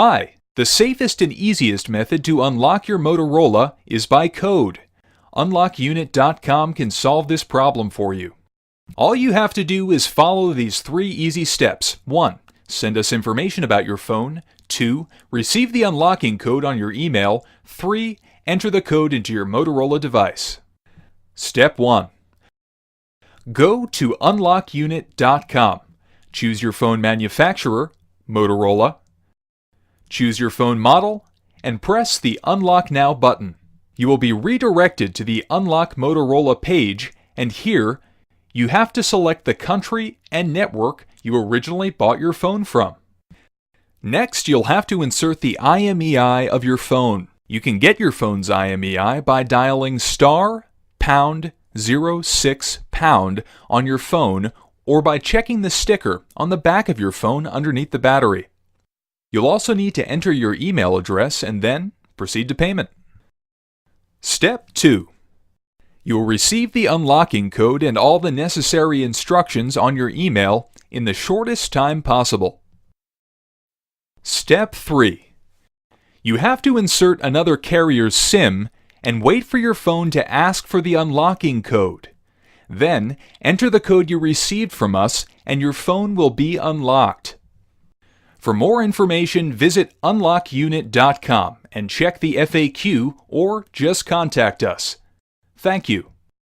Hi, the safest and easiest method to unlock your Motorola is by code. UnlockUnit.com can solve this problem for you. All you have to do is follow these 3 easy steps. 1. Send us information about your phone. 2. Receive the unlocking code on your email. 3. Enter the code into your Motorola device. Step 1. Go to UnlockUnit.com. Choose your phone manufacturer, Motorola. Choose your phone model and press the Unlock Now button. You will be redirected to the Unlock Motorola page, and here you have to select the country and network you originally bought your phone from. Next, you'll have to insert the IMEI of your phone. You can get your phone's IMEI by dialing *#06# on your phone or by checking the sticker on the back of your phone underneath the battery. You'll also need to enter your email address and then proceed to payment. Step 2. You will receive the unlocking code and all the necessary instructions on your email in the shortest time possible. Step 3. You have to insert another carrier's SIM and wait for your phone to ask for the unlocking code. Then, enter the code you received from us and your phone will be unlocked. For more information, visit UnlockUnit.com and check the FAQ or just contact us. Thank you.